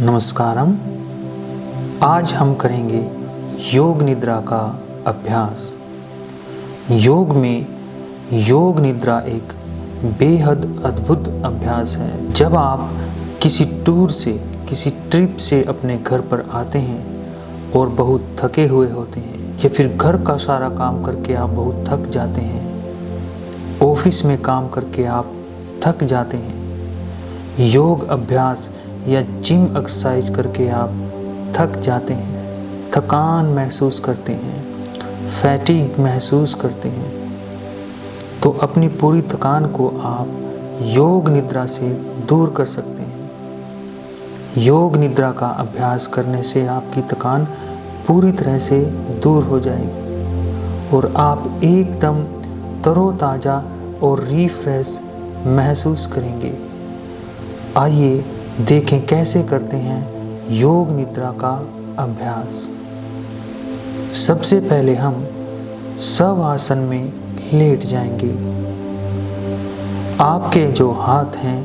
नमस्कारम। आज हम करेंगे योग निद्रा का अभ्यास। योग में योग निद्रा एक बेहद अद्भुत अभ्यास है। जब आप किसी टूर से, किसी ट्रिप से अपने घर पर आते हैं और बहुत थके हुए होते हैं, या फिर घर का सारा काम करके आप बहुत थक जाते हैं, ऑफिस में काम करके आप थक जाते हैं, योग अभ्यास या जिम एक्सरसाइज करके आप थक जाते हैं, थकान महसूस करते हैं, फैटिग महसूस करते हैं, तो अपनी पूरी थकान को आप योग निद्रा से दूर कर सकते हैं। योग निद्रा का अभ्यास करने से आपकी थकान पूरी तरह से दूर हो जाएगी और आप एकदम तरोताज़ा और रिफ्रेश महसूस करेंगे। आइए देखें कैसे करते हैं योग निद्रा का अभ्यास। सबसे पहले हम शवासन में लेट जाएंगे। आपके जो हाथ हैं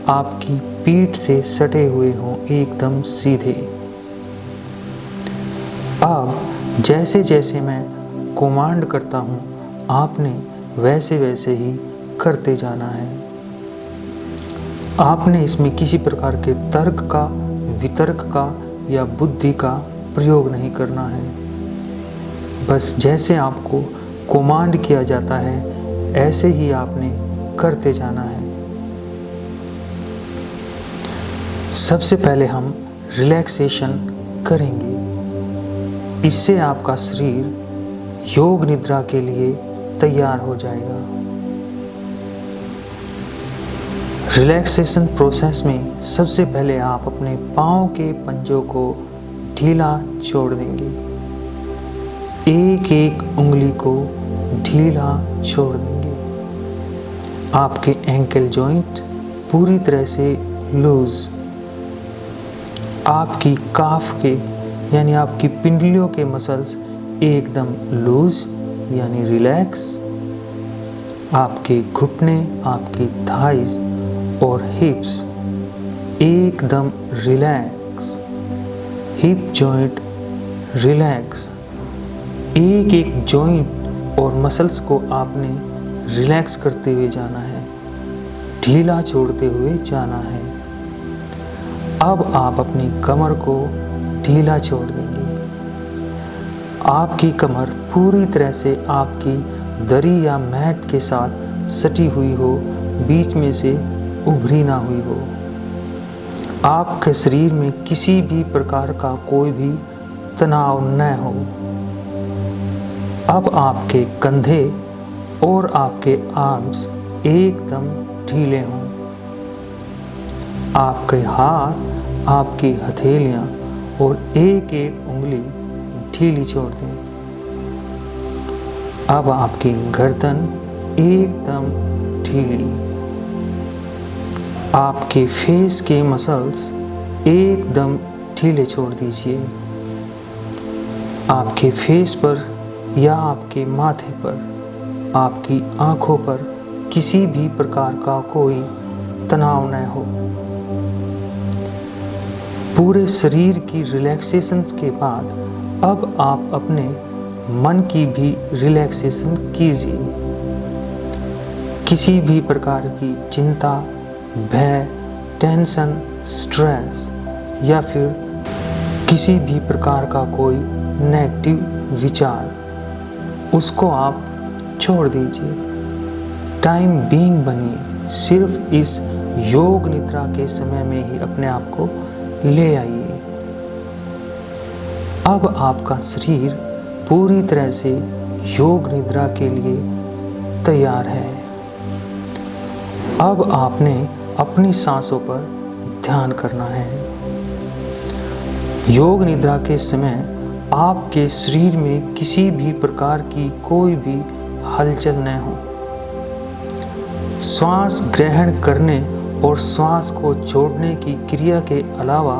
आपकी पीठ से सटे हुए हों, एकदम सीधे। अब जैसे जैसे मैं कमांड करता हूँ आपने वैसे वैसे ही करते जाना है। आपने इसमें किसी प्रकार के तर्क का, वितर्क का या बुद्धि का प्रयोग नहीं करना है। बस जैसे आपको कमांड किया जाता है ऐसे ही आपने करते जाना है। सबसे पहले हम रिलैक्सेशन करेंगे। इससे आपका शरीर योग निद्रा के लिए तैयार हो जाएगा। रिलैक्सेशन प्रोसेस में सबसे पहले आप अपने पाँव के पंजों को ढीला छोड़ देंगे। एक एक उंगली को ढीला छोड़ देंगे। आपके एंकल जॉइंट पूरी तरह से लूज। आपकी काफ के यानी आपकी पिंडलियों के मसल्स एकदम लूज यानी रिलैक्स। आपके घुटने, आपकी थाइज और हिप्स एकदम रिलैक्स। Hip joint relax. एक एक जॉइंट और मसल्स को आपने रिलैक्स करते हुए जाना है, ढीला छोड़ते हुए जाना है। अब आप अपनी कमर को ढीला छोड़ देंगे। आपकी कमर पूरी तरह से आपकी दरी या मैट के साथ सटी हुई हो, बीच में से उभरी ना हुई हो। आपके शरीर में किसी भी प्रकार का कोई भी तनाव न हो। अब आपके कंधे और आपके आर्म्स एकदम ढीले हों। आपके हाथ, आपकी हथेलियां और एक एक उंगली ढीली छोड़ दें। अब आपकी गर्दन एकदम ढीली। आपके फेस के मसल्स एकदम ढीले छोड़ दीजिए। आपके फेस पर या आपके माथे पर, आपकी आंखों पर किसी भी प्रकार का कोई तनाव न हो। पूरे शरीर की रिलैक्सेशन के बाद अब आप अपने मन की भी रिलैक्सेशन कीजिए। किसी भी प्रकार की चिंता, भय, टेंशन, स्ट्रेस या फिर किसी भी प्रकार का कोई नेगेटिव विचार, उसको आप छोड़ दीजिए। टाइम बीइंग बनिए। सिर्फ इस योग निद्रा के समय में ही अपने आप को ले आइए। अब आपका शरीर पूरी तरह से योग निद्रा के लिए तैयार है। अब आपने अपनी सांसों पर ध्यान करना है। योग निद्रा के समय आपके शरीर में किसी भी प्रकार की कोई भी हलचल न हो। श्वास ग्रहण करने और श्वास को छोड़ने की क्रिया के अलावा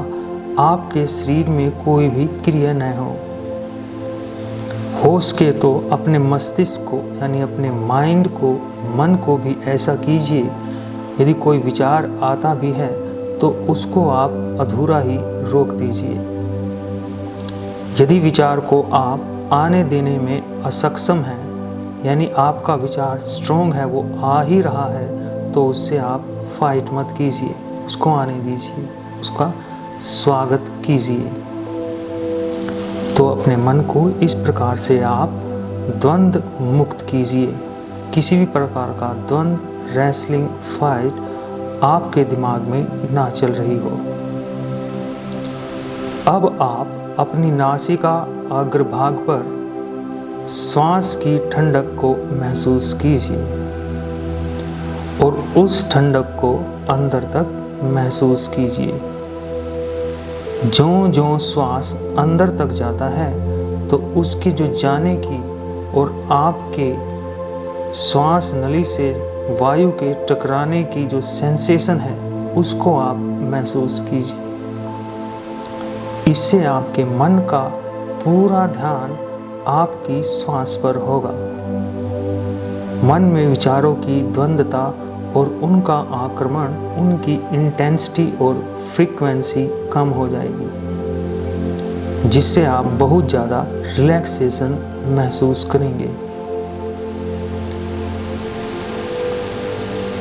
आपके शरीर में कोई भी क्रिया न हो। हो सके तो अपने मस्तिष्क को यानी अपने माइंड को, मन को भी ऐसा कीजिए, यदि कोई विचार आता भी है तो उसको आप अधूरा ही रोक दीजिए। यदि विचार को आप आने देने में असक्षम हैं, यानी आपका विचार स्ट्रोंग है, वो आ ही रहा है, तो उससे आप फाइट मत कीजिए, उसको आने दीजिए, उसका स्वागत कीजिए। तो अपने मन को इस प्रकार से आप द्वंद्व मुक्त कीजिए। किसी भी प्रकार का द्वंद्व, रेसलिंग, फाइट आपके दिमाग में ना चल रही हो। अब आप अपनी नासिका अग्रभाग पर श्वास की ठंडक को महसूस कीजिए और उस ठंडक को अंदर तक महसूस कीजिए। ज्यों-ज्यों श्वास अंदर तक जाता है तो उसकी जो जाने की और आपके श्वास नली से वायु के टकराने की जो सेंसेशन है, उसको आप महसूस कीजिए। इससे आपके मन का पूरा ध्यान आपकी श्वास पर होगा। मन में विचारों की द्वंद्वता और उनका आक्रमण, उनकी इंटेंसिटी और फ्रीक्वेंसी कम हो जाएगी, जिससे आप बहुत ज़्यादा रिलैक्सेशन महसूस करेंगे।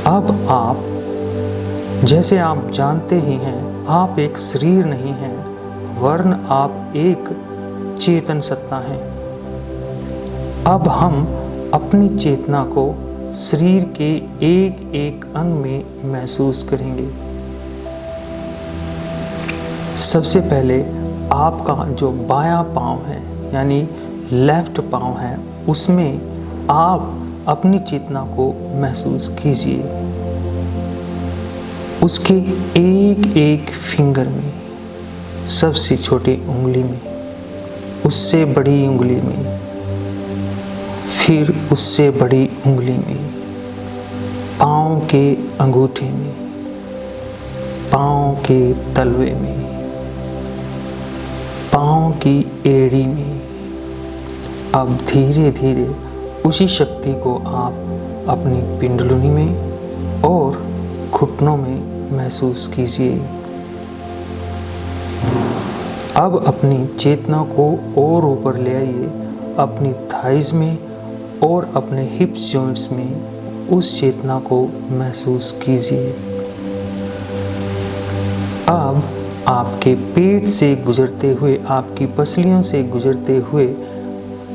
अब आप, जैसे आप जानते ही हैं, आप एक शरीर नहीं हैं, वरन आप एक चेतन सत्ता हैं। अब हम अपनी चेतना को शरीर के एक एक अंग में महसूस करेंगे। सबसे पहले आपका जो बायां पांव है, यानी लेफ्ट पांव है, उसमें आप अपनी चेतना को महसूस कीजिए। उसके एक एक फिंगर में, सबसे छोटी उंगली में, उससे बड़ी उंगली में, फिर उससे बड़ी उंगली में, पाँव के अंगूठे में, पाँव के तलवे में, पाँव की एड़ी में। अब धीरे धीरे उसी शक्ति को आप अपनी पिंडलुनी में और घुटनों में महसूस कीजिए। अब अपनी चेतना को और ऊपर ले आइए, अपनी थाइज में और अपने हिप्स जॉइंट्स में उस चेतना को महसूस कीजिए। अब आपके पेट से गुजरते हुए, आपकी पसलियों से गुजरते हुए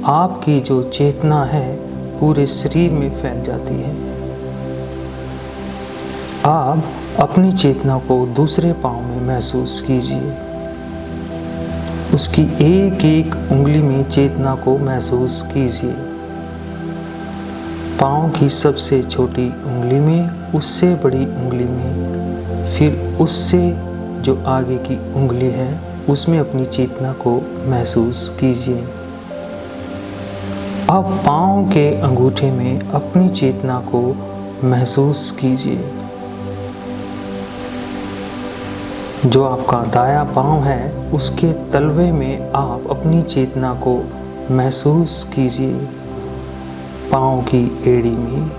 आपकी जो चेतना है पूरे शरीर में फैल जाती है। आप अपनी चेतना को दूसरे पांव में महसूस कीजिए। उसकी एक एक उंगली में चेतना को महसूस कीजिए। पांव की सबसे छोटी उंगली में, उससे बड़ी उंगली में, फिर उससे जो आगे की उंगली है उसमें अपनी चेतना को महसूस कीजिए। अब पांव के अंगूठे में अपनी चेतना को महसूस कीजिए। जो आपका दायां पांव है उसके तलवे में आप अपनी चेतना को महसूस कीजिए। पांव की एड़ी में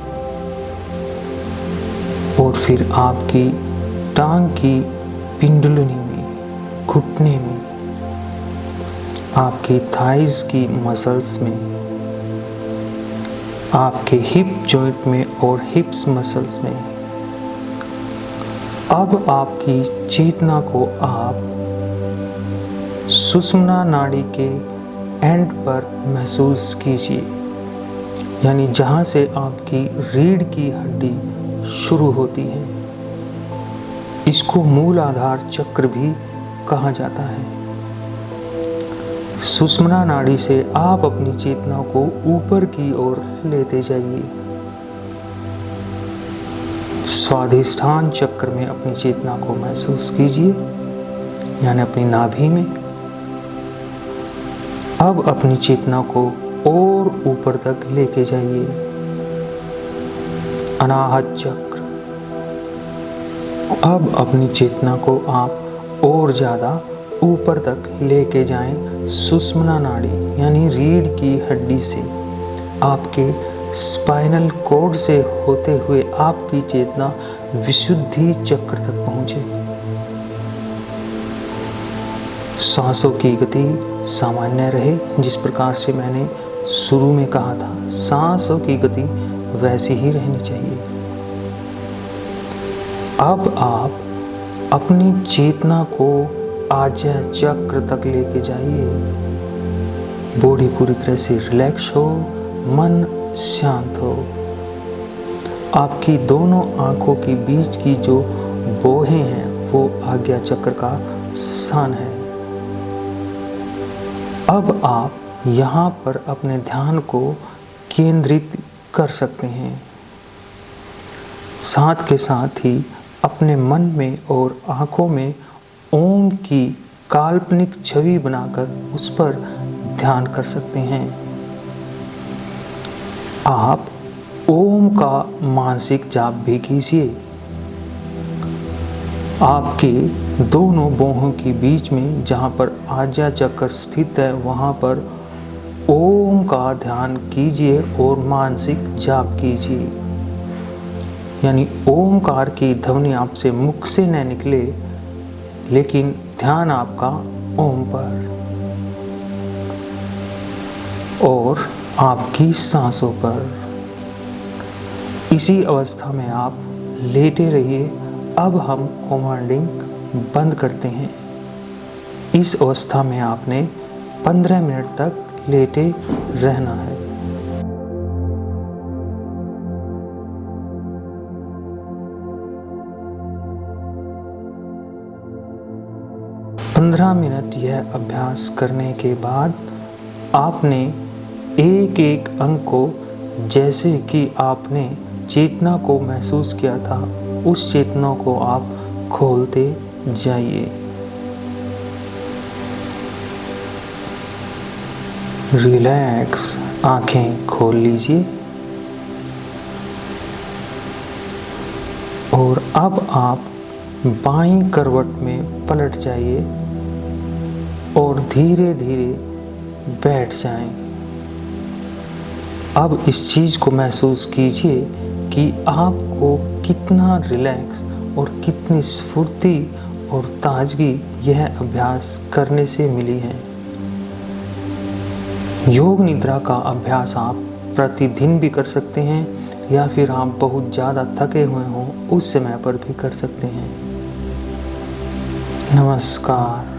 और फिर आपकी टांग की पिंडलुनी में, घुटने में, आपकी थाइज की मसल्स में, आपके हिप जॉइंट में और हिप्स मसल्स में। अब आपकी चेतना को आप सुषुम्ना नाड़ी के एंड पर महसूस कीजिए, यानी जहाँ से आपकी रीढ़ की हड्डी शुरू होती है। इसको मूल आधार चक्र भी कहा जाता है। सुषुम्ना नाड़ी से आप अपनी चेतना को ऊपर की ओर लेते जाइए। स्वाधिष्ठान चक्र में अपनी चेतना को महसूस कीजिए, यानी अपनी नाभि में। अब अपनी चेतना को और ऊपर तक लेके जाइए। अनाहत चक्र। अब अपनी चेतना को आप और ज़्यादा ऊपर तक लेके जाएं। सुषुम्ना नाड़ी यानी रीढ़ की हड्डी से आपके स्पाइनल कॉर्ड से होते हुए आपकी चेतना विशुद्धि चक्र तक पहुँचे। सांसों की गति सामान्य रहे, जिस प्रकार से मैंने शुरू में कहा था, सांसों की गति वैसी ही रहनी चाहिए। अब आप अपनी चेतना को आज्ञा चक्र तक लेके जाइए। बॉडी पूरी तरह से रिलैक्स हो, मन शांत हो। आपकी दोनों आंखों के बीच की जो बोहें हैं वो आज्ञा चक्र का स्थान है। अब आप यहाँ पर अपने ध्यान को केंद्रित कर सकते हैं। साथ के साथ ही अपने मन में और आंखों में ओम की काल्पनिक छवि बनाकर उस पर ध्यान कर सकते हैं। आप ओम का मानसिक जाप भी कीजिए। आपके दोनों बाहों के बीच में जहाँ पर आज्ञा चक्र स्थित है वहाँ पर ओम का ध्यान कीजिए और मानसिक जाप कीजिए। यानी ओमकार की ध्वनि आपसे मुख से न निकले, लेकिन ध्यान आपका ओम पर और आपकी सांसों पर। इसी अवस्था में आप लेटे रहिए। अब हम कमांडिंग बंद करते हैं। इस अवस्था में आपने 15 मिनट तक लेटे रहना है। पंद्रह मिनट यह अभ्यास करने के बाद आपने एक एक अंग को, जैसे कि आपने चेतना को महसूस किया था, उस चेतना को आप खोलते जाइए। रिलैक्स आंखें खोल लीजिए और अब आप बाईं करवट में पलट जाइए और धीरे धीरे बैठ जाएं। अब इस चीज़ को महसूस कीजिए कि आपको कितना रिलैक्स और कितनी स्फूर्ति और ताजगी यह अभ्यास करने से मिली है। योग निद्रा का अभ्यास आप प्रतिदिन भी कर सकते हैं या फिर आप बहुत ज़्यादा थके हुए हों उस समय पर भी कर सकते हैं। नमस्कार।